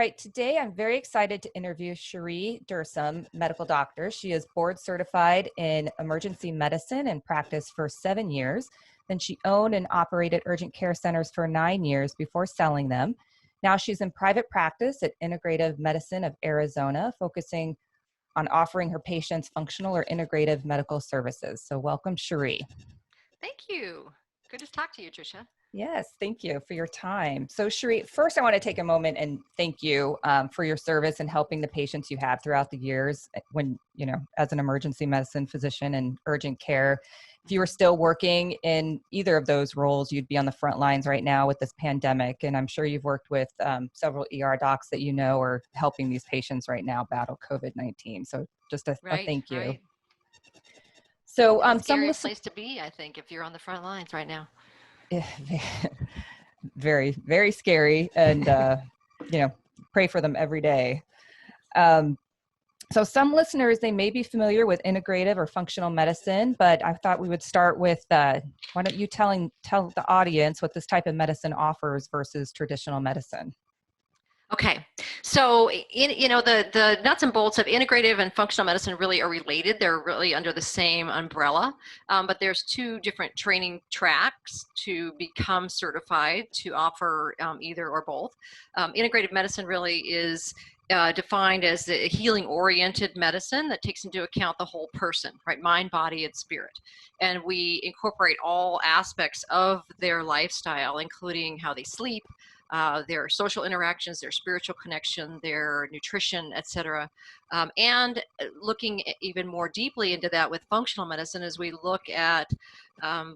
right, today I'm very excited to interview Cheri Dersam, medical doctor. She is board certified in emergency medicine and practiced for 7 years. Then she owned and operated urgent care centers for 9 years before selling them. Now she's in private practice at Integrative Medicine of Arizona, focusing on offering her patients functional or integrative medical services. So welcome, Cheri. Thank you. Good to talk to you, Tricia. Yes, thank you for your time. So Cheri, first I want to take a moment and thank you for your service and helping the patients you have throughout the years when, as an emergency medicine physician and urgent care. If you were still working in either of those roles, you'd be on the front lines right now with this pandemic. And I'm sure you've worked with several ER docs that you know are helping these patients right now battle COVID-19. So just a thank you. Right. So it's the scariest place to be, I think, if you're on the front lines right now. Very, very scary, and pray for them every day. So some listeners, they may be familiar with integrative or functional medicine, but I thought we would start with why don't you tell the audience what this type of medicine offers versus traditional medicine? Okay, so the nuts and bolts of integrative and functional medicine really are related. They're really under the same umbrella, but there's two different training tracks to become certified to offer either or both. Integrative medicine really is defined as a healing-oriented medicine that takes into account the whole person, right? Mind, body, and spirit. And we incorporate all aspects of their lifestyle, including how they sleep, their social interactions, their spiritual connection, their nutrition, etc. And looking even more deeply into that with functional medicine as we look at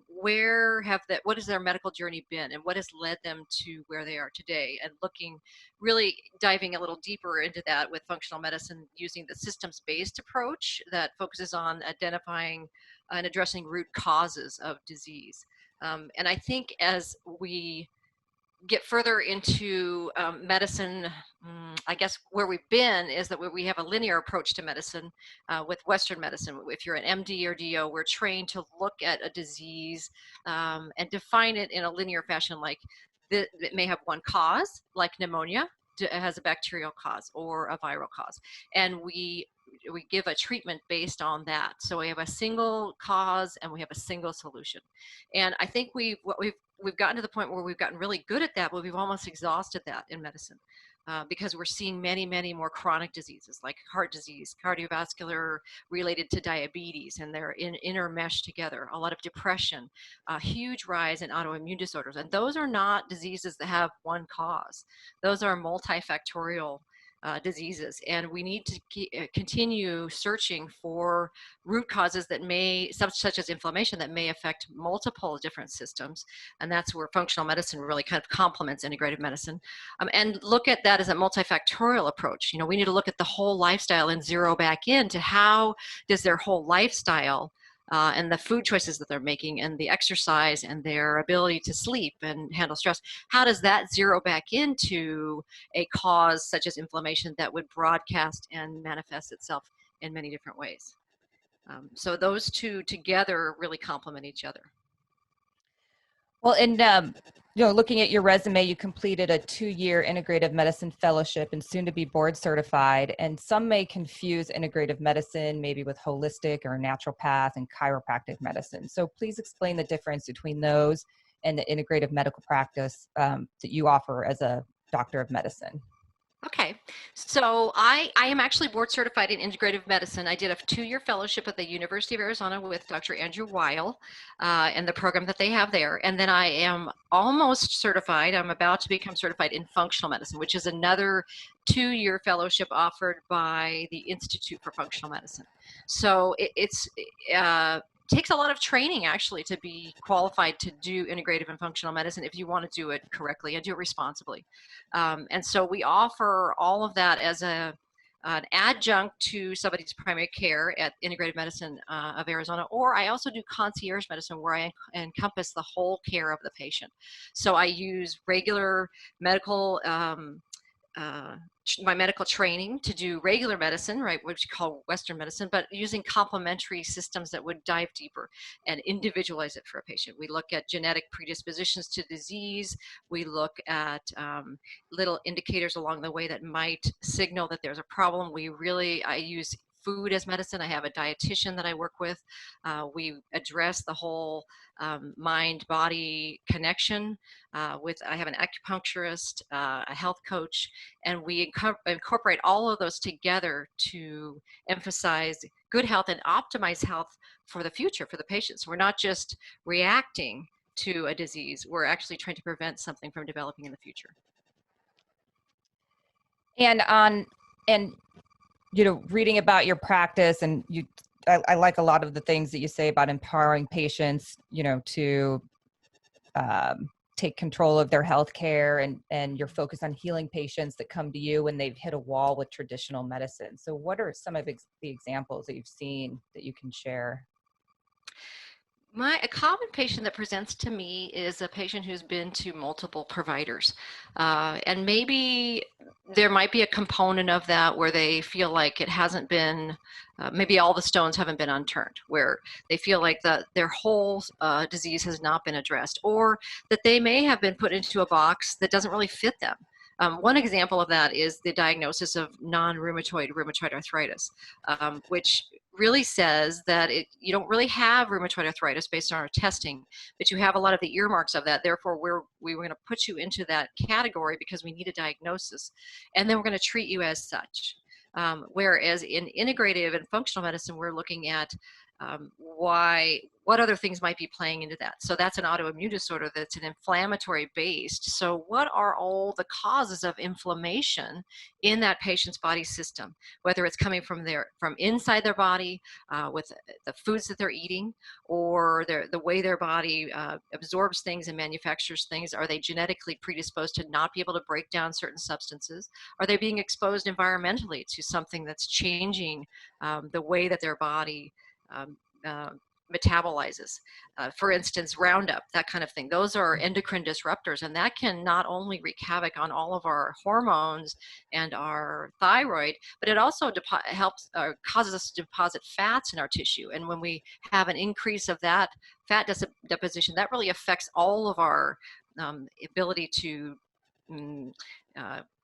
what has their medical journey been and what has led them to where they are today, and really diving a little deeper into that with functional medicine using the systems-based approach that focuses on identifying and addressing root causes of disease. And I think as we get further into medicine, I guess where we've been is that we have a linear approach to medicine with Western medicine. If you're an MD or DO, we're trained to look at a disease and define it in a linear fashion, like it may have one cause, like pneumonia. It has a bacterial cause or a viral cause, and we give a treatment based on that. So we have a single cause and we have a single solution. And I think we've gotten to the point where we've gotten really good at that, but we've almost exhausted that in medicine because we're seeing many, many more chronic diseases like heart disease, cardiovascular related to diabetes, and they're intermeshed together. A lot of depression, a huge rise in autoimmune disorders. And those are not diseases that have one cause. Those are multifactorial diseases, and we need to continue searching for root causes that such as inflammation, that may affect multiple different systems, and that's where functional medicine really kind of complements integrative medicine, and look at that as a multifactorial approach. We need to look at the whole lifestyle and zero back into how does their whole lifestyle and the food choices that they're making and the exercise and their ability to sleep and handle stress, how does that zero back into a cause such as inflammation that would broadcast and manifest itself in many different ways? So those two together really complement each other. Well, and looking at your resume, you completed a 2-year integrative medicine fellowship and soon to be board certified. And some may confuse integrative medicine maybe with holistic or naturopath and chiropractic medicine. So please explain the difference between those and the integrative medical practice that you offer as a doctor of medicine. Okay, so I am actually board certified in integrative medicine. I did a 2-year fellowship at the University of Arizona with Dr. Andrew Weil and the program that they have there. And then I am almost certified. I'm about to become certified in functional medicine, which is another 2-year fellowship offered by the Institute for Functional Medicine. So it's takes a lot of training actually to be qualified to do integrative and functional medicine if you want to do it correctly and do it responsibly. And so we offer all of that as an adjunct to somebody's primary care at Integrative Medicine of Arizona, or I also do concierge medicine where I encompass the whole care of the patient. So I use regular medical my medical training to do regular medicine, right, what you call Western medicine, but using complementary systems that would dive deeper and individualize it for a patient. We look at genetic predispositions to disease. We look at little indicators along the way that might signal that there's a problem. I use food as medicine. I have a dietitian that I work with. We address the whole mind-body connection. I have an acupuncturist, a health coach, and we incorporate all of those together to emphasize good health and optimize health for the future for the patients. We're not just reacting to a disease, we're actually trying to prevent something from developing in the future. And reading about your practice, and I like a lot of the things that you say about empowering patients, to take control of their health care, and your focus on healing patients that come to you when they've hit a wall with traditional medicine. So what are some of the examples that you've seen that you can share? A common patient that presents to me is a patient who's been to multiple providers. And maybe there might be a component of that where they feel like it hasn't been, maybe all the stones haven't been unturned, where they feel like their whole disease has not been addressed, or that they may have been put into a box that doesn't really fit them. One example of that is the diagnosis of non-rheumatoid rheumatoid arthritis, which really says that you don't really have rheumatoid arthritis based on our testing, but you have a lot of the earmarks of that. Therefore, we were going to put you into that category because we need a diagnosis, and then we're going to treat you as such. Whereas in integrative and functional medicine, we're looking at what other things might be playing into that. So that's an autoimmune disorder that's an inflammatory based. So what are all the causes of inflammation in that patient's body system, whether it's coming from inside their body with the foods that they're eating, or the way their body absorbs things and manufactures things? Are they genetically predisposed to not be able to break down certain substances? Are they being exposed environmentally to something that's changing the way that their body metabolizes? For instance, Roundup, that kind of thing. Those are endocrine disruptors, and that can not only wreak havoc on all of our hormones and our thyroid, but it also helps causes us to deposit fats in our tissue. And when we have an increase of that fat deposition, that really affects all of our ability to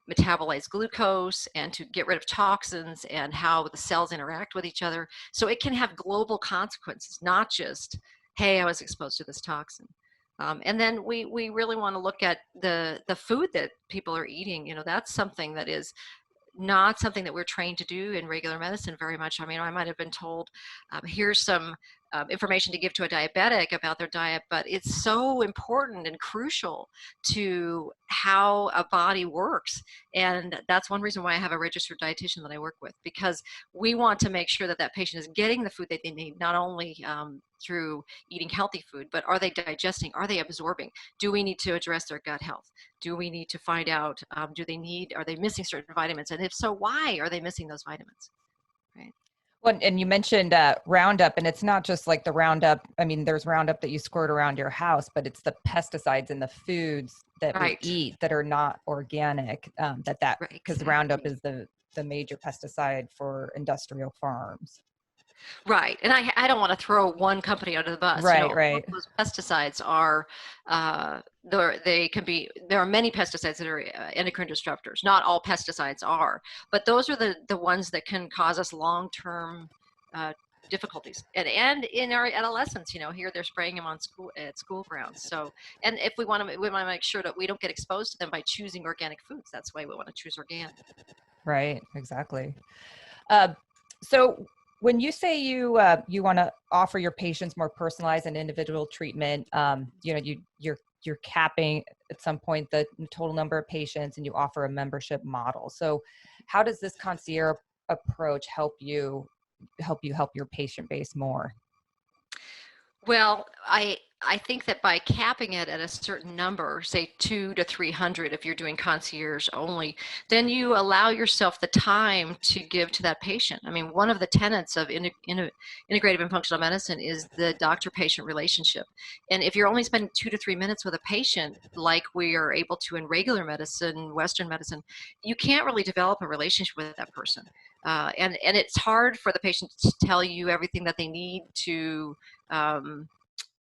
metabolize glucose and to get rid of toxins and how the cells interact with each other. So it can have global consequences, not just, hey, I was exposed to this toxin. And then we really want to look at the food that people are eating. That's something that is not something that we're trained to do in regular medicine very much. I mean, I might have been told, here's some information to give to a diabetic about their diet, but it's so important and crucial to how a body works. And that's one reason why I have a registered dietitian that I work with, because we want to make sure that that patient is getting the food that they need, not only through eating healthy food, but are they digesting? Are they absorbing? Do we need to address their gut health? Do we need to find out, are they missing certain vitamins? And if so, why are they missing those vitamins? Right. Well, and you mentioned Roundup, and it's not just like the Roundup. I mean, there's Roundup that you squirt around your house, but it's the pesticides in the foods that we eat that are not organic. Right, because exactly. Roundup is the major pesticide for industrial farms. Right, and I don't want to throw one company under the bus. Right, right. Those pesticides are there are many pesticides that are endocrine disruptors. Not all pesticides are, but those are the ones that can cause us long-term difficulties. And in our adolescence, here they're spraying them at school grounds. So, and if we want to make sure that we don't get exposed to them by choosing organic foods. That's why we want to choose organic. Right, exactly. So when you say you want to offer your patients more personalized and individual treatment, you're capping at some point the total number of patients, and you offer a membership model. So how does this concierge approach help you help your patient base more? Well, I think that by capping it at a certain number, say 200 to 300, if you're doing concierge only, then you allow yourself the time to give to that patient. I mean, one of the tenets of integrative and functional medicine is the doctor-patient relationship. And if you're only spending 2 to 3 minutes with a patient, like we are able to in regular medicine, Western medicine, you can't really develop a relationship with that person. And it's hard for the patient to tell you everything that they need to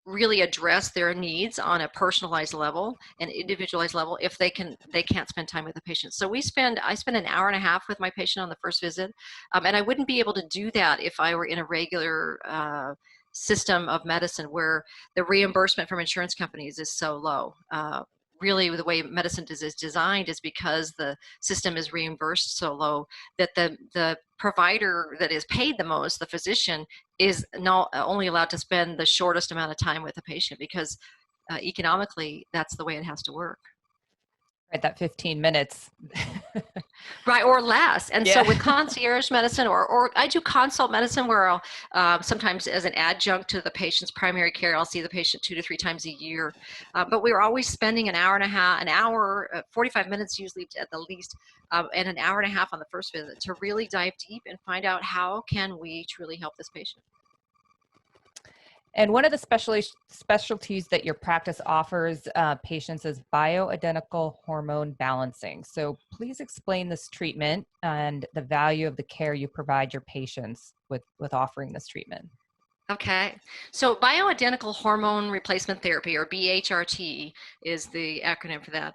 really address their needs on a personalized level and individualized level if they can't spend time with the patient. So I spend an hour and a half with my patient on the first visit, and I wouldn't be able to do that if I were in a regular system of medicine where the reimbursement from insurance companies is so low. Really, the way medicine is designed is because the system is reimbursed so low that the provider that is paid the most, the physician, is not only allowed to spend the shortest amount of time with the patient because economically that's the way it has to work. Right, that 15 minutes. Right, or less. And Yeah. so with concierge medicine, or I do consult medicine where I'll sometimes as an adjunct to the patient's primary care, I'll see the patient 2 to 3 times a year. But we're always spending an hour and a half, 45 minutes usually at the least, and an hour and a half on the first visit to really dive deep and find out how can we truly help this patient. And one of the specialties that your practice offers patients is bioidentical hormone balancing. So please explain this treatment and the value of the care you provide your patients with offering this treatment. Okay, so bioidentical hormone replacement therapy, or BHRT, is the acronym for that.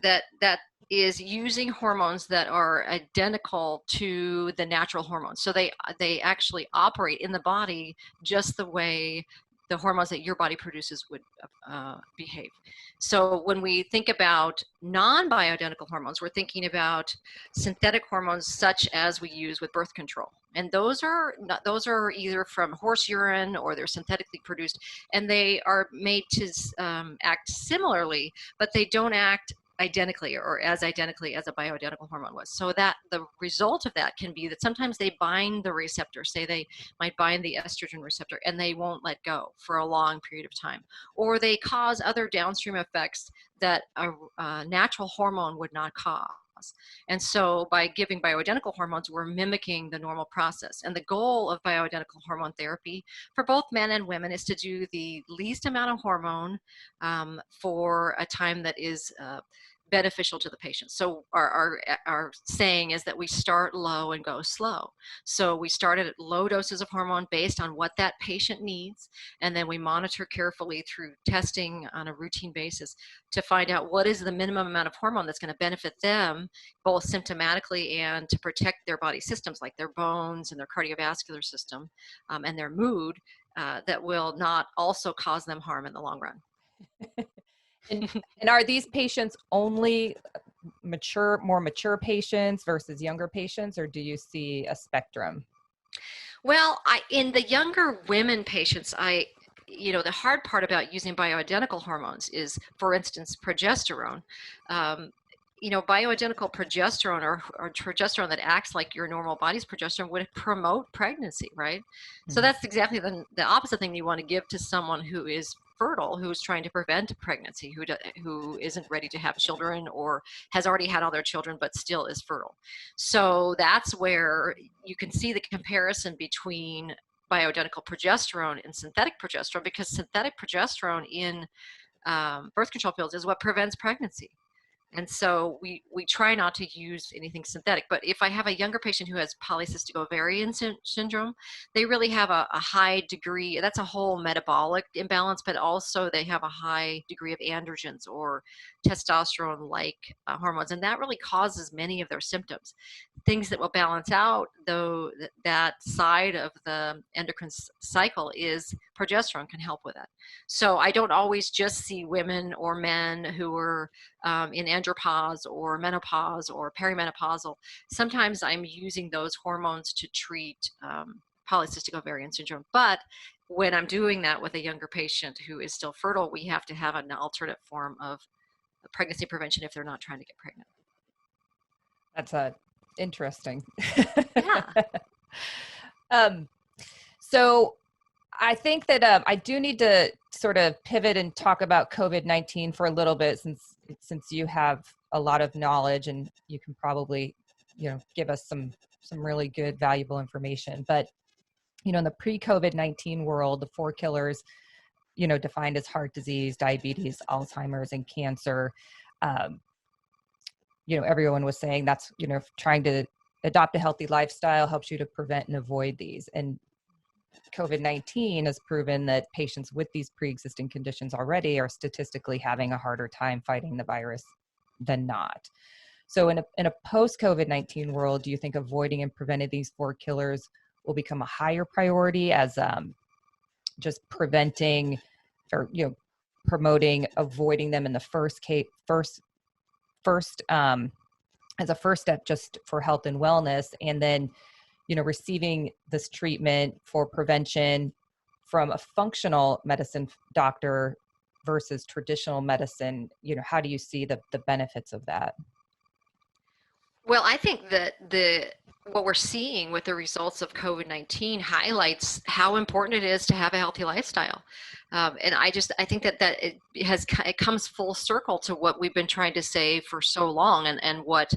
That is using hormones that are identical to the natural hormones. So they actually operate in the body just the way the hormones that your body produces would behave. So when we think about non-bioidentical hormones, we're thinking about synthetic hormones such as we use with birth control. And those are either from horse urine or they're synthetically produced, and they are made to act similarly, but they don't act identically or as identically as a bioidentical hormone was. So that the result of that can be that sometimes they bind the receptor, say they might bind the estrogen receptor, and they won't let go for a long period of time, or they cause other downstream effects that a natural hormone would not cause. And so by giving bioidentical hormones, we're mimicking the normal process. And the goal of bioidentical hormone therapy for both men and women is to do the least amount of hormone for a time that is beneficial to the patient. So our saying is that we start low and go slow. So we started at low doses of hormone based on what that patient needs, and then we monitor carefully through testing on a routine basis to find out what is the minimum amount of hormone that's going to benefit them both symptomatically and to protect their body systems like their bones and their cardiovascular system and their mood that will not also cause them harm in the long run. And are these patients only more mature patients versus younger patients, or do you see a spectrum? Well, in the younger women patients, the hard part about using bioidentical hormones is, for instance, progesterone. Bioidentical progesterone or progesterone that acts like your normal body's progesterone would promote pregnancy, right? Mm-hmm. So that's exactly the opposite thing you want to give to someone who is fertile, who's trying to prevent pregnancy, who isn't ready to have children or has already had all their children but still is fertile. So that's where you can see the comparison between bioidentical progesterone and synthetic progesterone, because synthetic progesterone in birth control pills is what prevents pregnancy. And so we try not to use anything synthetic. But if I have a younger patient who has polycystic ovarian syndrome, they really have a high degree, that's a whole metabolic imbalance, but also they have a high degree of androgens or testosterone-like hormones. And that really causes many of their symptoms. Things that will balance out, though, that side of the endocrine cycle is progesterone can help with that. So I don't always just see women or men who are in andropause or menopause or perimenopausal. Sometimes I'm using those hormones to treat polycystic ovarian syndrome. But when I'm doing that with a younger patient who is still fertile, we have to have an alternate form of pregnancy prevention if they're not trying to get pregnant. That's interesting. Yeah. So I think that I do need to sort of pivot and talk about COVID-19 for a little bit, since you have a lot of knowledge and you can probably, give us some really good, valuable information. But in the pre-COVID-19 world, the four killers, defined as heart disease, diabetes, Alzheimer's, and cancer. Um, everyone was saying that's, trying to adopt a healthy lifestyle helps you to prevent and avoid these. And COVID-19 has proven that patients with these pre-existing conditions already are statistically having a harder time fighting the virus than not. So in a post-COVID-19 world, do you think avoiding and preventing these four killers will become a higher priority as just preventing or promoting avoiding them in the first as a first step just for health and wellness, and then receiving this treatment for prevention from a functional medicine doctor versus traditional medicine? How do you see the benefits of that? Well, I think that what we're seeing with the results of COVID-19 highlights how important it is to have a healthy lifestyle. And I think that it comes full circle to what we've been trying to say for so long, and what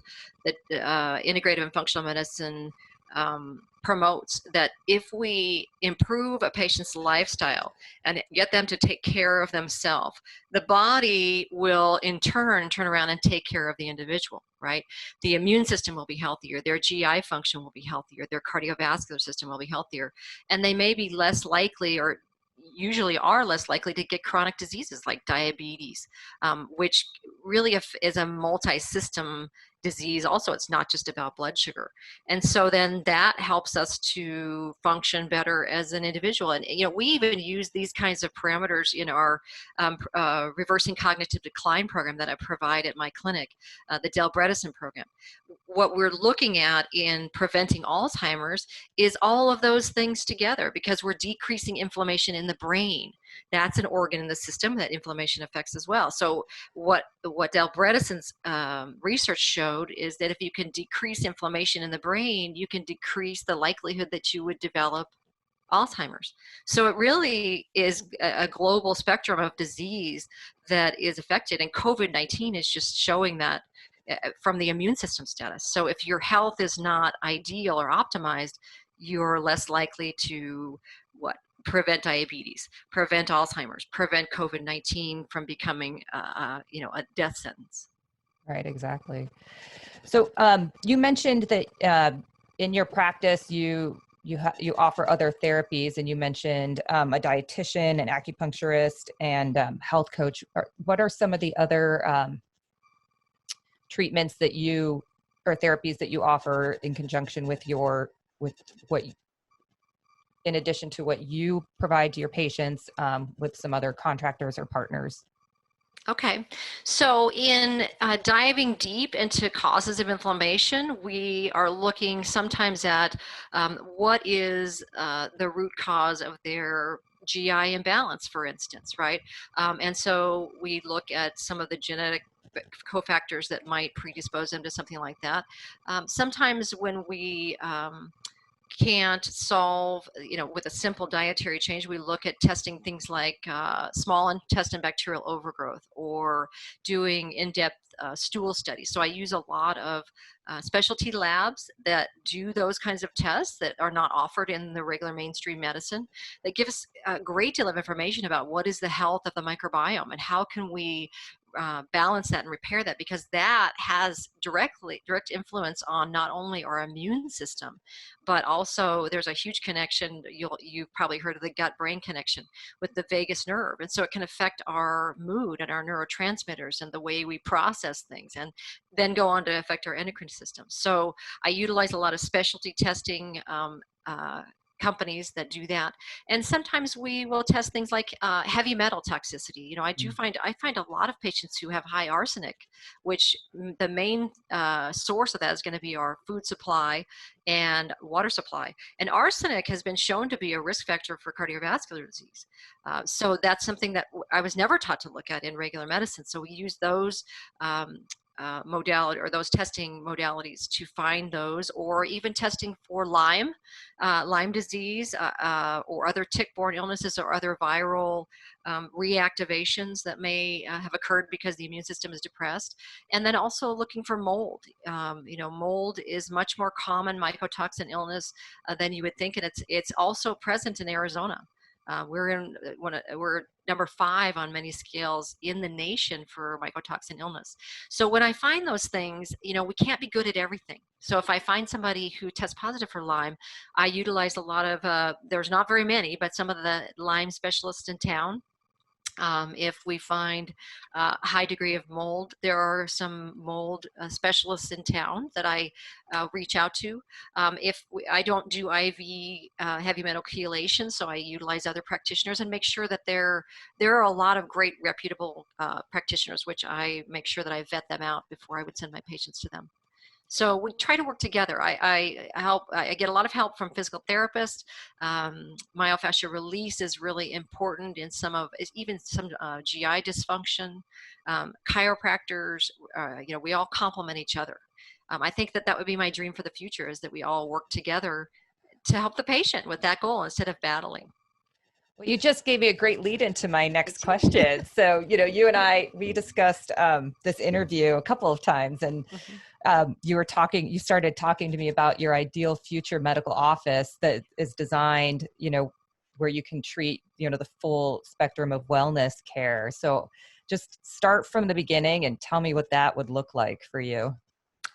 the integrative and functional medicine promotes, that if we improve a patient's lifestyle and get them to take care of themselves, the body will in turn around and take care of the individual, right? The immune system will be healthier, their GI function will be healthier, their cardiovascular system will be healthier, and they may be less likely, or usually are less likely, to get chronic diseases like diabetes, which really is a multi-system disease. Also, it's not just about blood sugar. And so then that helps us to function better as an individual. And we even use these kinds of parameters in our reversing cognitive decline program that I provide at my clinic, the Bredesen program. What we're looking at in preventing Alzheimer's is all of those things together, because we're decreasing inflammation in the brain. That's an organ in the system that inflammation affects as well. So what Bredesen's research showed is that if you can decrease inflammation in the brain, you can decrease the likelihood that you would develop Alzheimer's. So it really is a global spectrum of disease that is affected, and COVID-19 is just showing that from the immune system status. So if your health is not ideal or optimized, you're less likely to prevent diabetes, prevent Alzheimer's, prevent COVID-19 from becoming a death sentence. Right, exactly. So you mentioned that in your practice you offer other therapies, and you mentioned a dietitian, an acupuncturist, and health coach. What are some of the other treatments or therapies that you offer in conjunction with what, in addition to what you provide to your patients, with some other contractors or partners? Okay, so in diving deep into causes of inflammation, we are looking sometimes at what is the root cause of their GI imbalance, for instance, right? And so we look at some of the genetic cofactors that might predispose them to something like that. Sometimes when we can't solve, with a simple dietary change, we look at testing things like small intestine bacterial overgrowth, or doing in-depth stool studies. So I use a lot of specialty labs that do those kinds of tests that are not offered in the regular mainstream medicine, that give us a great deal of information about what is the health of the microbiome and how can we balance that and repair that, because that has direct influence on not only our immune system, but also there's a huge connection. You've probably heard of the gut-brain connection with the vagus nerve, and so it can affect our mood and our neurotransmitters and the way we process things, and then go on to affect our endocrine system. So I utilize a lot of specialty testing companies that do that, and sometimes we will test things like heavy metal toxicity. I find a lot of patients who have high arsenic, which the main source of that is going to be our food supply and water supply. And arsenic has been shown to be a risk factor for cardiovascular disease. So that's something that I was never taught to look at in regular medicine. So we use those modality or those testing modalities to find those, or even testing for Lyme disease, or other tick-borne illnesses or other viral reactivations that may have occurred because the immune system is depressed. And then also looking for mold. Mold is much more common mycotoxin illness than you would think, and it's also present in Arizona. We're number 5 on many scales in the nation for mycotoxin illness. So when I find those things, we can't be good at everything. So if I find somebody who tests positive for Lyme, I utilize a lot of, there's not very many, but some of the Lyme specialists in town. If we find a high degree of mold, there are some mold specialists in town that I reach out to. I don't do IV heavy metal chelation, so I utilize other practitioners and make sure that there are a lot of great reputable practitioners, which I make sure that I vet them out before I would send my patients to them. So we try to work together. I get a lot of help from physical therapists. Myofascial release is really important in even some GI dysfunction. Chiropractors, we all complement each other. I think that would be my dream for the future, is that we all work together to help the patient with that goal instead of battling. Well, you just gave me a great lead into my next question. So, you and we discussed this interview a couple of times, and you started talking to me about your ideal future medical office that is designed, where you can treat, the full spectrum of wellness care. So just start from the beginning and tell me what that would look like for you.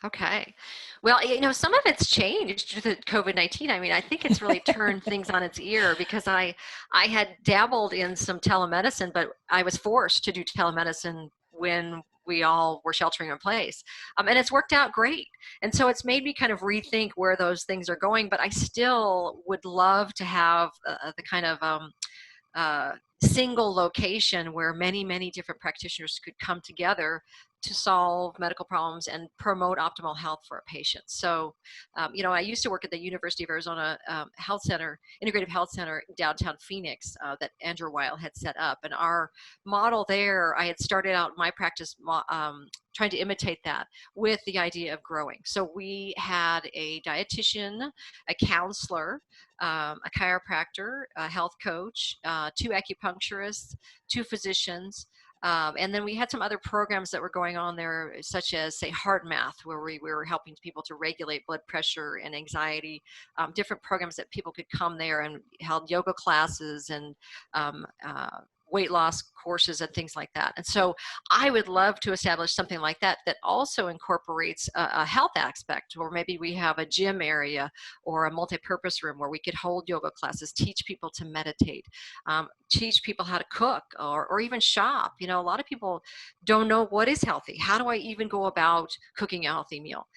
Okay. Well, some of it's changed due to COVID-19. I mean, I think it's really turned things on its ear, because I had dabbled in some telemedicine, but I was forced to do telemedicine when we all were sheltering in place. And it's worked out great. And so it's made me kind of rethink where those things are going, but I still would love to have the kind of single location where many, many different practitioners could come together to solve medical problems and promote optimal health for a patient. So, I used to work at the University of Arizona Health Center, Integrative Health Center, downtown Phoenix, that Andrew Weil had set up. And our model there, I had started out my practice trying to imitate that with the idea of growing. So we had a dietitian, a counselor, a chiropractor, a health coach, 2 acupuncturists, 2 physicians, and then we had some other programs that were going on there, such as, say, Heart Math, where we were helping people to regulate blood pressure and anxiety, different programs that people could come there, and held yoga classes and weight loss courses and things like that. And so I would love to establish something like that that also incorporates a health aspect, or maybe we have a gym area or a multi-purpose room where we could hold yoga classes, teach people to meditate, teach people how to cook, or even shop. A lot of people don't know what is healthy. How do I even go about cooking a healthy meal?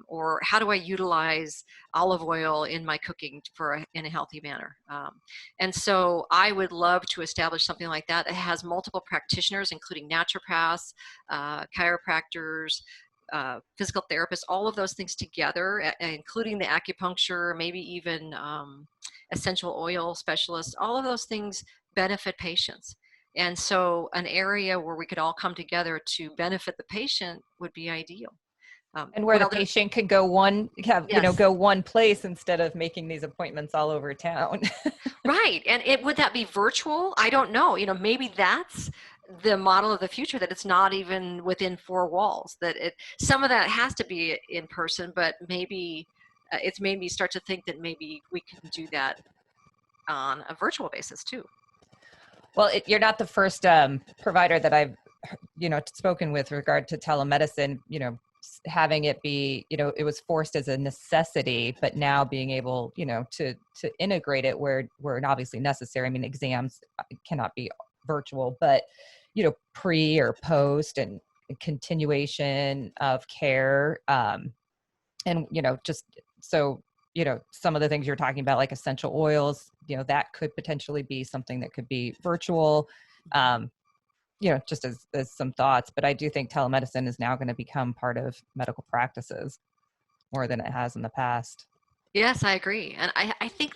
Or how do I utilize olive oil in my cooking in a healthy manner? And so I would love to establish something like that that has multiple practitioners, including naturopaths, chiropractors, physical therapists, all of those things together, including the acupuncture, maybe even essential oil specialists. All of those things benefit patients. And so an area where we could all come together to benefit the patient would be ideal. And where the patient could go one place instead of making these appointments all over town. Right. And would that be virtual? I don't know. Maybe that's the model of the future, that it's not even within 4 walls, that some of that has to be in person, but maybe it's made me start to think that maybe we can do that on a virtual basis too. Well, you're not the first provider that I've, spoken with regard to telemedicine, having it be, it was forced as a necessity, but now being able, to integrate it where obviously necessary. I mean, exams cannot be virtual, but, pre or post and continuation of care. And, just so, some of the things you're talking about, like essential oils, that could potentially be something that could be virtual. Just as some thoughts, but I do think telemedicine is now going to become part of medical practices more than it has in the past. Yes, I agree. And I think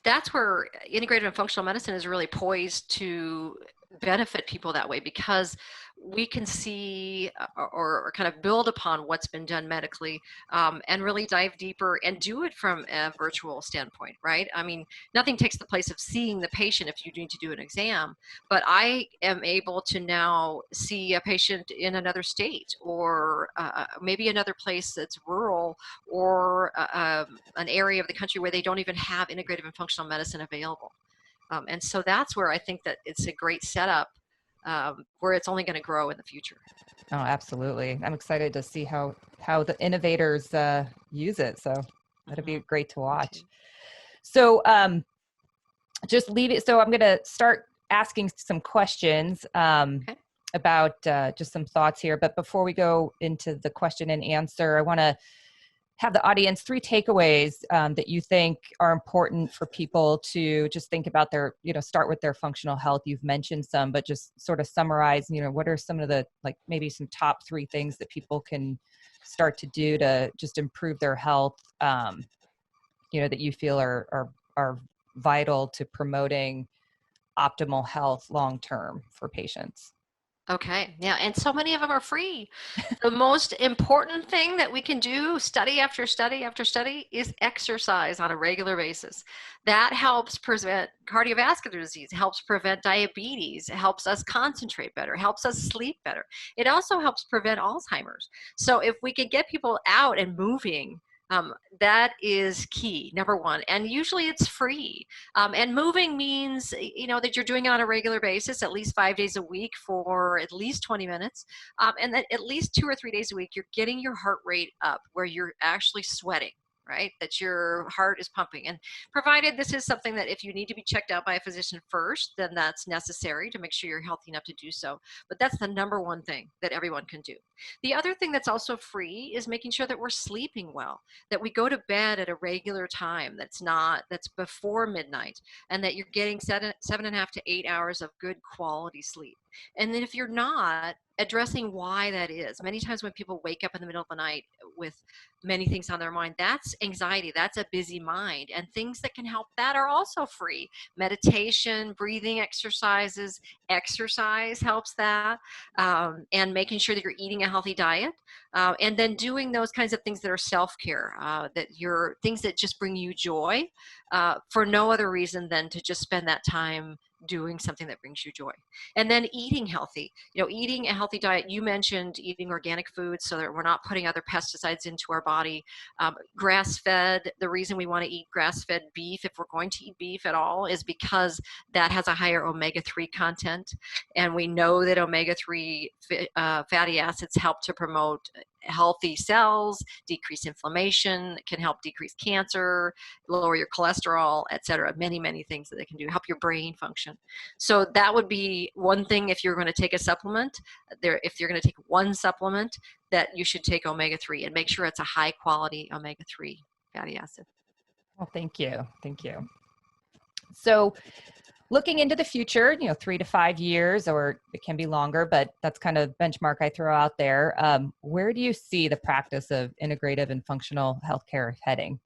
that's where integrative and functional medicine is really poised to benefit people that way, because we can see or kind of build upon what's been done medically, and really dive deeper and do it from a virtual standpoint, right? I mean, nothing takes the place of seeing the patient if you need to do an exam, but I am able to now see a patient in another state, or maybe another place that's rural, or an area of the country where they don't even have integrative and functional medicine available. And so that's where I think that it's a great setup, where it's only going to grow in the future. Oh, absolutely. I'm excited to see how the innovators use it. So that'll be Hmm. great to watch. So just leave it. So I'm going to start asking some questions Okay. about just some thoughts here. But before we go into the question and answer, I want to have the audience 3 takeaways that you think are important for people to just think about their, start with their functional health. You've mentioned some, but just sort of summarize, what are some of the, like maybe some top 3 things that people can start to do to just improve their health, that you feel are vital to promoting optimal health long term for patients. Okay, yeah, and so many of them are free. The most important thing that we can do, study after study after study, is exercise on a regular basis. That helps prevent cardiovascular disease, helps prevent diabetes, helps us concentrate better, helps us sleep better. It also helps prevent Alzheimer's. So if we can get people out and moving, that is key, number one. And usually it's free. And moving means, that you're doing it on a regular basis, at least 5 days a week for at least 20 minutes. And then at least 2 or 3 days a week, you're getting your heart rate up where you're actually sweating, right? That your heart is pumping. And provided this is something that if you need to be checked out by a physician first, then that's necessary to make sure you're healthy enough to do so. But that's the number one thing that everyone can do. The other thing that's also free is making sure that we're sleeping well, that we go to bed at a regular time that's before midnight, and that you're getting 7.5 to 8 hours of good quality sleep. And then if you're not, addressing why that is. Many times when people wake up in the middle of the night with many things on their mind, that's anxiety, that's a busy mind. And things that can help that are also free. Meditation, breathing exercises, exercise helps that, and making sure that you're eating a healthy diet, and then doing those kinds of things that are self-care, that you're things that just bring you joy, for no other reason than to just spend that time doing something that brings you joy. And then eating healthy, eating a healthy diet. You mentioned eating organic foods so that we're not putting other pesticides into our body. Grass fed, the reason we want to eat grass fed beef, if we're going to eat beef at all, is because that has a higher omega-3 content. And we know that omega-3 fatty acids help to promote healthy cells, decrease inflammation, can help decrease cancer, lower your cholesterol, etc. Many, many things that they can do, help your brain function. So that would be one thing. If you're going to take a supplement, if you're going to take one supplement, that you should take omega-3 and make sure it's a high quality omega-3 fatty acid. Well, thank you. Thank you. So looking into the future, 3 to 5 years, or it can be longer, but that's kind of benchmark I throw out there. Where do you see the practice of integrative and functional healthcare heading?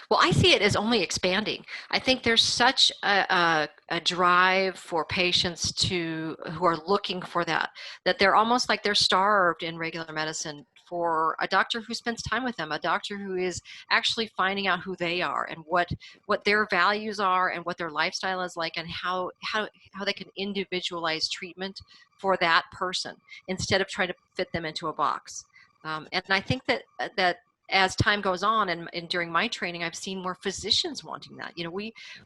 Well, I see it as only expanding. I think there's such a drive for patients who are looking for that they're almost like they're starved in regular medicine for a doctor who spends time with them, a doctor who is actually finding out who they are and what their values are and what their lifestyle is like, and how they can individualize treatment for that person instead of trying to fit them into a box. And I think that as time goes on, and during my training, I've seen more physicians wanting that.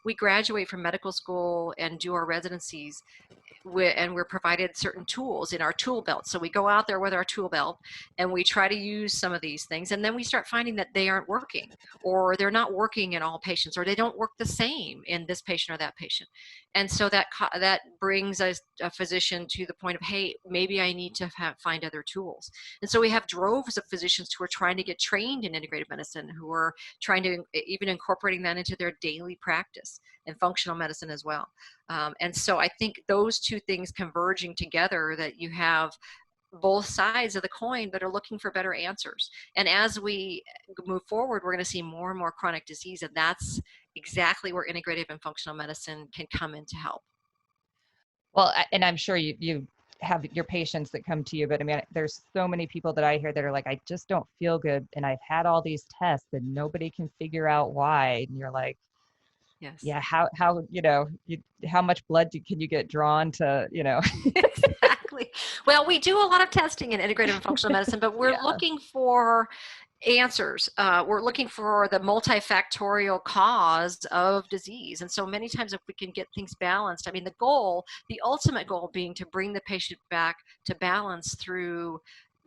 We graduate from medical school and do our residencies, and we're provided certain tools in our tool belt. So we go out there with our tool belt and we try to use some of these things, and then we start finding that they aren't working, or they're not working in all patients, or they don't work the same in this patient or that patient. And so that brings a physician to the point of, hey, maybe I need to find other tools. And so we have droves of physicians who are trying to get trained in integrative medicine, who are trying to even incorporating that into their daily practice, and functional medicine as well. And so I think those two things converging together, that you have both sides of the coin that are looking for better answers. And as we move forward, we're going to see more and more chronic disease, and that's exactly where integrative and functional medicine can come in to help. Well, and I'm sure you have your patients that come to you, but I mean, there's so many people that I hear that are like, I just don't feel good, and I've had all these tests, and nobody can figure out why. And you're like, Yes. yeah, how much blood can you get drawn to, Exactly. Well, we do a lot of testing in integrative and functional medicine, but we're Yeah, looking for answers. We're looking for the multifactorial cause of disease. And so many times if we can get things balanced, I mean, the ultimate goal being to bring the patient back to balance through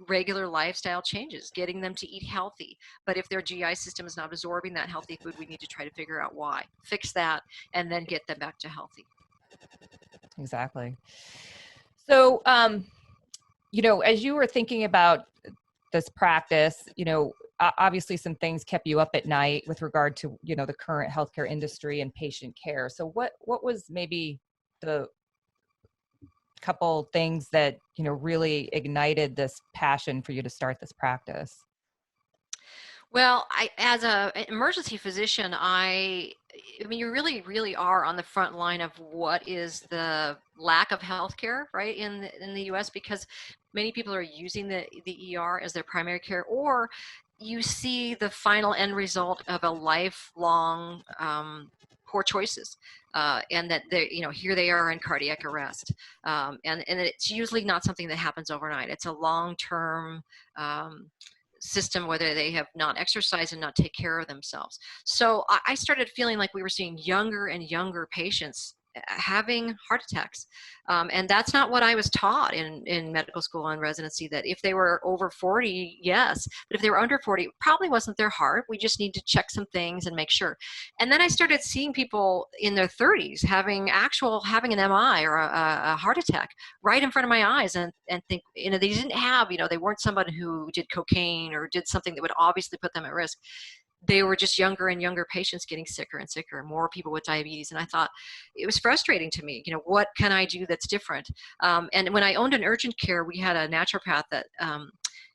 regular lifestyle changes, getting them to eat healthy. But if their GI system is not absorbing that healthy food, we need to try to figure out why, fix that, and then get them back to healthy. exactly. So, as you were thinking about this practice, obviously some things kept you up at night with regard to, the current healthcare industry and patient care. So what was maybe the couple things that, really ignited this passion for you to start this practice? Well, as an emergency physician, I mean, you really, really are on the front line of what is the lack of healthcare, right, in the U.S. because many people are using the ER as their primary care, or you see the final end result of a lifelong poor choices, and that they, here they are in cardiac arrest, and it's usually not something that happens overnight. It's a long-term system whether they have not exercised and not take care of themselves. So I started feeling like we were seeing younger and younger patients having heart attacks. And that's not what I was taught in medical school and residency, that if they were over 40, yes, but if they were under 40, it probably wasn't their heart. We just need to check some things and make sure. And then I started seeing people in their 30s having an MI or a heart attack right in front of my eyes, and think, they didn't have, they weren't somebody who did cocaine or did something that would obviously put them at risk. They were just younger and younger patients getting sicker and sicker, and more people with diabetes. And I thought it was frustrating to me. What can I do that's different? And when I owned an urgent care, we had a naturopath that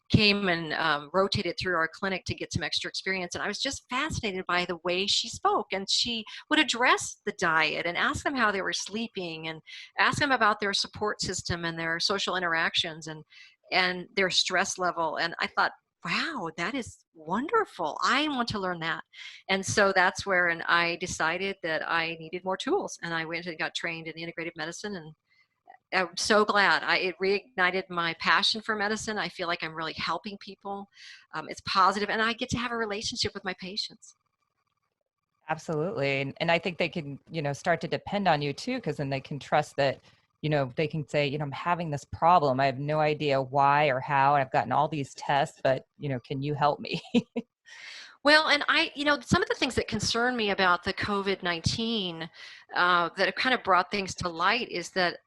came and rotated through our clinic to get some extra experience. And I was just fascinated by the way she spoke. And she would address the diet and ask them how they were sleeping, and ask them about their support system and their social interactions, and their stress level. And I thought, wow, that is wonderful. I want to learn that. And so that's where and I decided that I needed more tools. And I went and got trained in integrative medicine, and I'm so glad. It reignited my passion for medicine. I feel like I'm really helping people. It's positive, and I get to have a relationship with my patients. Absolutely. And I think they can, start to depend on you too, because then they can trust that, they can say, I'm having this problem. I have no idea why or how. And I've gotten all these tests, but, can you help me? Well, and some of the things that concern me about the COVID-19 that have kind of brought things to light is that,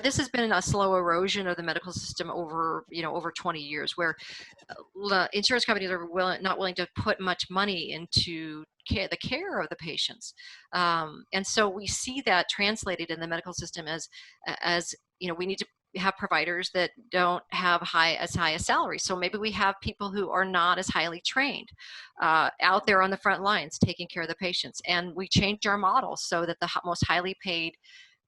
this has been a slow erosion of the medical system over 20 years, where insurance companies are not willing to put much money into the care of the patients, and so we see that translated in the medical system as we need to have providers that don't have as high a salary. So maybe we have people who are not as highly trained out there on the front lines taking care of the patients, and we change our model so that the most highly paid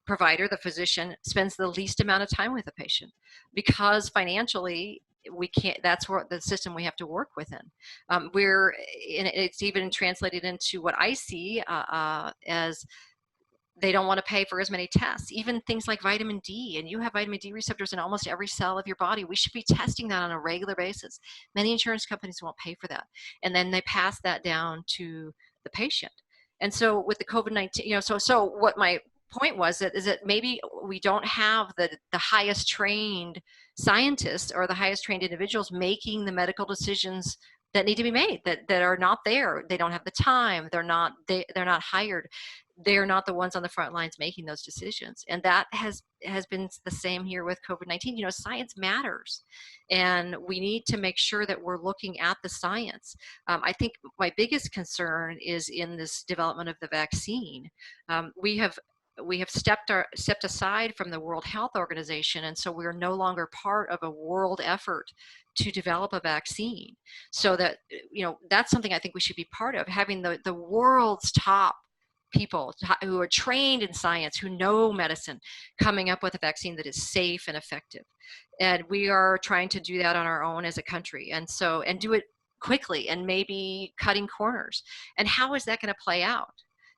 provider, the physician, spends the least amount of time with the patient, because financially we can't. That's where the system we have to work within. It's even translated into what I see as they don't want to pay for as many tests, even things like vitamin D. And you have vitamin D receptors in almost every cell of your body. We should be testing that on a regular basis. Many insurance companies won't pay for that, and then they pass that down to the patient. And so with the COVID-19, so what my point was is that maybe we don't have the highest trained scientists or the highest trained individuals making the medical decisions that need to be made, that are not there. They don't have the time. They're not hired. They're not the ones on the front lines making those decisions. And that has been the same here with COVID-19. Science matters, and we need to make sure that we're looking at the science. I think my biggest concern is in this development of the vaccine. We have stepped aside from the World Health Organization, and so we're no longer part of a world effort to develop a vaccine. So that that's something I think we should be part of, having the world's top people who are trained in science, who know medicine, coming up with a vaccine that is safe and effective. And we are trying to do that on our own as a country. And do it quickly and maybe cutting corners. And how is that going to play out?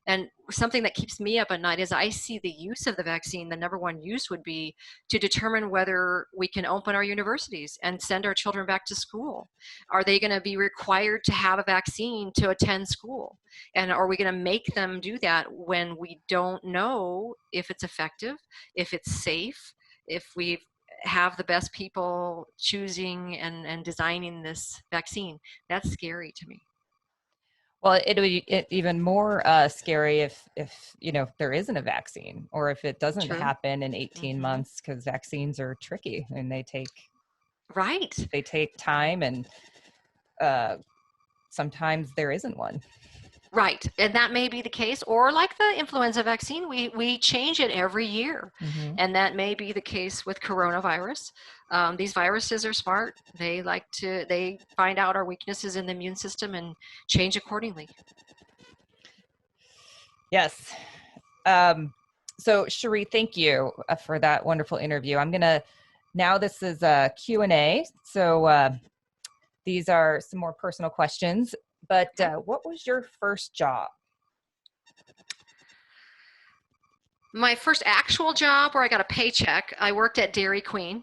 And something that keeps me up at night is I see the use of the vaccine. The number one use would be to determine whether we can open our universities and send our children back to school. Are they going to be required to have a vaccine to attend school? And are we going to make them do that when we don't know if it's effective, if it's safe, if we have the best people choosing and designing this vaccine? That's scary to me. Well, it would be even more scary if there isn't a vaccine, or if it doesn't True. happen in 18 months, because vaccines are tricky and they take time, and sometimes there isn't one. Right, and that may be the case, or like the influenza vaccine, we change it every year, and that may be the case with coronavirus. These viruses are smart. They find out our weaknesses in the immune system and change accordingly. Yes. So Cheri, thank you for that wonderful interview. Now this is a Q&A. So these are some more personal questions, but what was your first job? My first actual job where I got a paycheck, I worked at Dairy Queen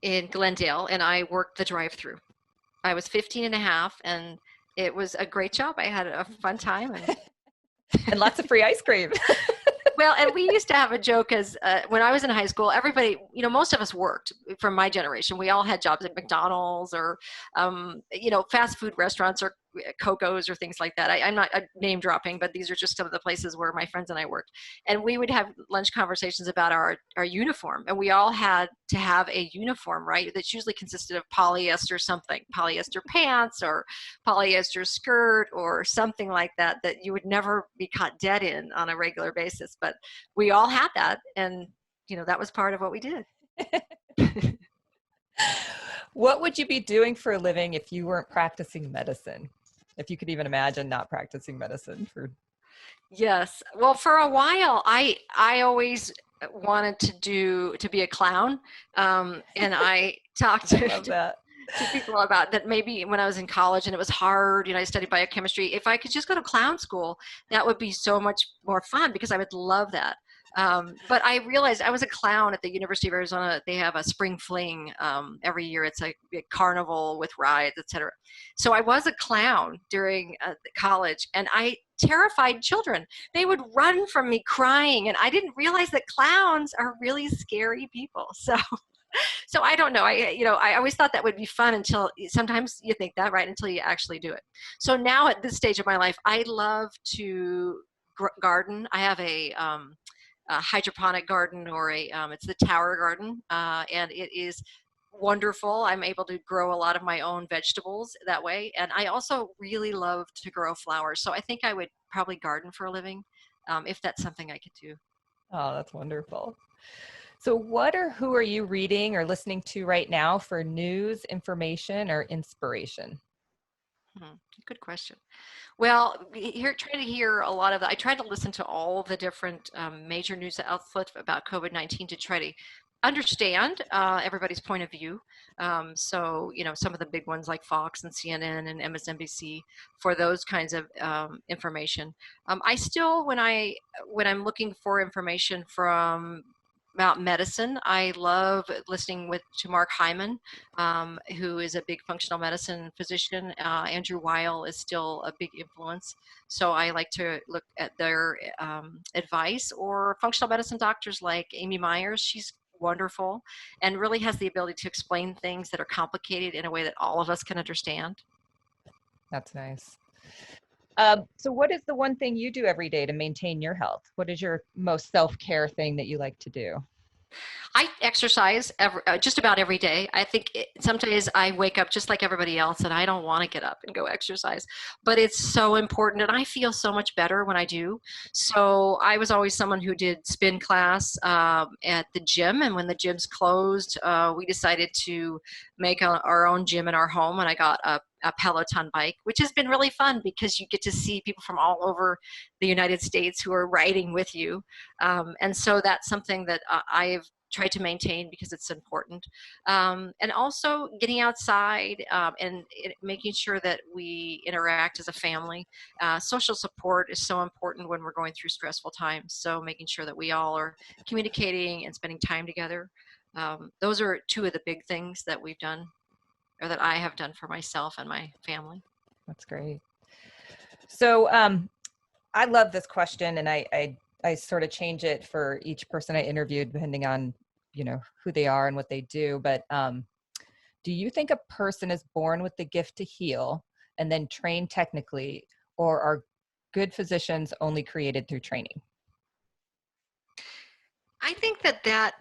in Glendale, and I worked the drive-through. I was 15 and a half, and it was a great job. I had a fun time. And lots of free ice cream. Well, and we used to have a joke as when I was in high school, everybody, most of us worked from my generation. We all had jobs at McDonald's or, fast food restaurants or Coco's or things like that. I'm not name dropping, but these are just some of the places where my friends and I worked. And we would have lunch conversations about our uniform. And we all had to have a uniform, right? That's usually consisted of polyester something, polyester pants or polyester skirt or something like that you would never be caught dead in on a regular basis. But we all had that. And, that was part of what we did. What would you be doing for a living if you weren't practicing medicine? If you could even imagine not practicing medicine for. Yes. Well, for a while, I always wanted to be a clown. And I talked to people about that. Maybe when I was in college and it was hard, I studied biochemistry. If I could just go to clown school, that would be so much more fun because I would love that. But I realized I was a clown at the University of Arizona. They have a spring fling every year. It's a carnival with rides, etc. So I was a clown during college, and I terrified children. They would run from me crying, and I didn't realize that clowns are really scary people. So I don't know. I always thought that would be fun until sometimes you think that, right? Until you actually do it. So now at this stage of my life, I love to garden. I have a hydroponic garden, or it's the tower garden, and it is wonderful. I'm able to grow a lot of my own vegetables that way, and I also really love to grow flowers. So I think I would probably garden for a living if that's something I could do. Oh, that's wonderful. So who are you reading or listening to right now for news, information, or inspiration? Good question. Well, try to hear a lot of that. I try to listen to all the different major news outlets about COVID-19 to try to understand everybody's point of view. So, some of the big ones like Fox and CNN and MSNBC for those kinds of information. I still, when I'm looking for information about medicine, I love listening to Mark Hyman, who is a big functional medicine physician. Andrew Weil is still a big influence. So I like to look at their advice, or functional medicine doctors like Amy Myers. She's wonderful and really has the ability to explain things that are complicated in a way that all of us can understand. That's nice. So what is the one thing you do every day to maintain your health? What is your most self-care thing that you like to do? I exercise just about every day. I think sometimes I wake up just like everybody else and I don't want to get up and go exercise, but it's so important, and I feel so much better when I do. So I was always someone who did spin class at the gym, and when the gyms closed, we decided to make our own gym in our home, and I got a Peloton bike, which has been really fun because you get to see people from all over the United States who are riding with you. And so that's something that I've tried to maintain because it's important. And also getting outside and making sure that we interact as a family. Social support is so important when we're going through stressful times. So making sure that we all are communicating and spending time together. Those are two of the big things that we've done, or that I have done for myself and my family. That's great. So I love this question, and I sort of change it for each person I interviewed, depending on, you know, who they are and what they do. But do you think a person is born with the gift to heal and then trained technically, or are good physicians only created through training? I think that that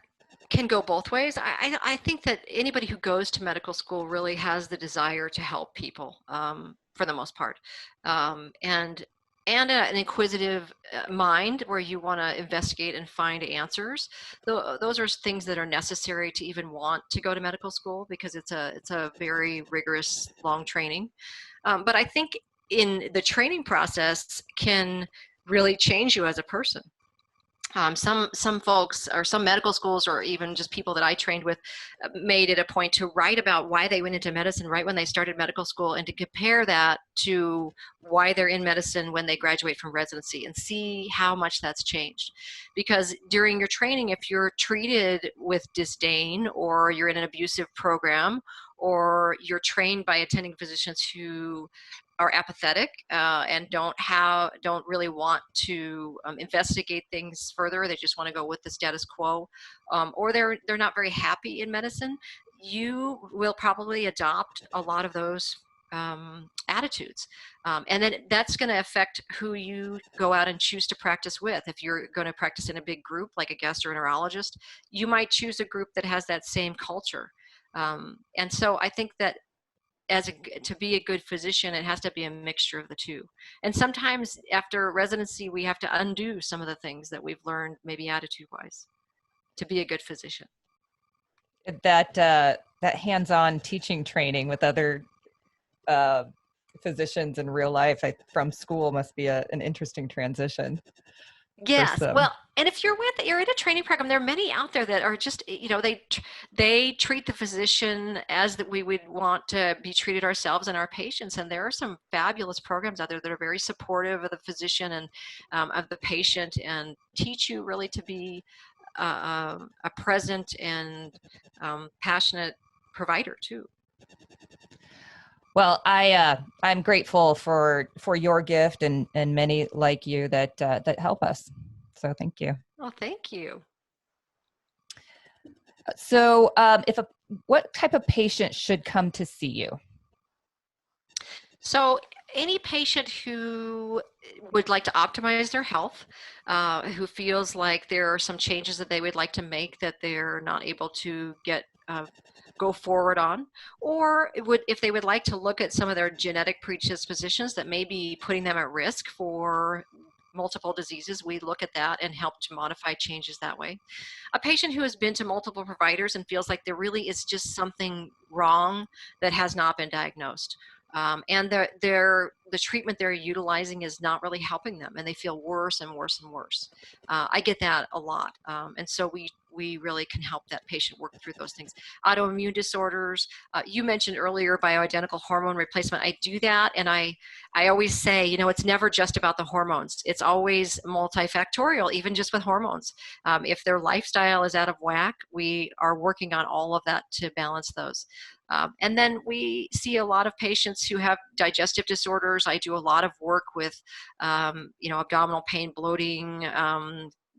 can go both ways. I think that anybody who goes to medical school really has the desire to help people, for the most part, and an inquisitive mind where you want to investigate and find answers. Those are things that are necessary to even want to go to medical school, because it's a very rigorous, long training. But I think in the training process can really change you as a person. Some folks, or some medical schools, or even just people that I trained with, made it a point to write about why they went into medicine right when they started medical school, and to compare that to why they're in medicine when they graduate from residency, and see how much that's changed. Because during your training, if you're treated with disdain, or you're in an abusive program, or you're trained by attending physicians who are apathetic and don't really want to investigate things further. They just want to go with the status quo, or they're not very happy in medicine. You will probably adopt a lot of those attitudes, and then that's going to affect who you go out and choose to practice with. If you're going to practice in a big group like a gastroenterologist, you might choose a group that has that same culture. And so I think that to be a good physician, it has to be a mixture of the two. And sometimes after residency, we have to undo some of the things that we've learned, maybe attitude-wise, to be a good physician. That hands-on teaching training with other physicians in real life from school must be an interesting transition. Yes, well, and if you're in a training program, there are many out there that are just, they treat the physician as that we would want to be treated ourselves and our patients. And there are some fabulous programs out there that are very supportive of the physician and of the patient, and teach you really to be a present and passionate provider too. Well, I'm grateful for your gift and many like you that help us. So thank you. Well, thank you. So, what type of patient should come to see you? So any patient who would like to optimize their health, who feels like there are some changes that they would like to make that they're not able to go forward on, or if they would like to look at some of their genetic predispositions that may be putting them at risk for multiple diseases, we look at that and help to modify changes that way. A patient who has been to multiple providers and feels like there really is just something wrong that has not been diagnosed. And the treatment they're utilizing is not really helping them, and they feel worse and worse and worse. I get that a lot, and so we really can help that patient work through those things. Autoimmune disorders, you mentioned earlier bioidentical hormone replacement. I do that, and I always say, it's never just about the hormones. It's always multifactorial, even just with hormones. If their lifestyle is out of whack, we are working on all of that to balance those. And then we see a lot of patients who have digestive disorders. I do a lot of work with, abdominal pain, bloating,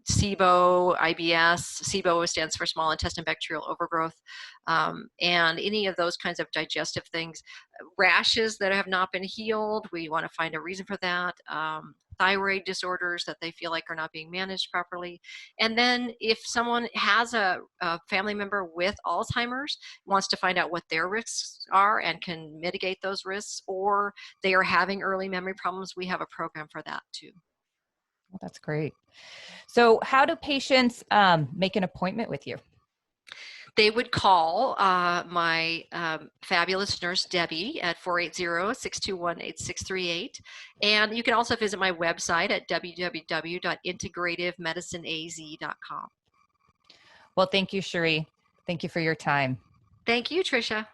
SIBO, IBS. SIBO stands for small intestine bacterial overgrowth, and any of those kinds of digestive things. Rashes that have not been healed, we want to find a reason for that. Thyroid disorders that they feel like are not being managed properly. And then if someone has a family member with Alzheimer's, wants to find out what their risks are and can mitigate those risks, or they are having early memory problems, we have a program for that too. Well, that's great. So how do patients make an appointment with you? They would call my fabulous nurse, Debbie, at 480-621-8638. And you can also visit my website at www.integrativemedicineaz.com. Well, thank you, Cheri. Thank you for your time. Thank you, Tricia.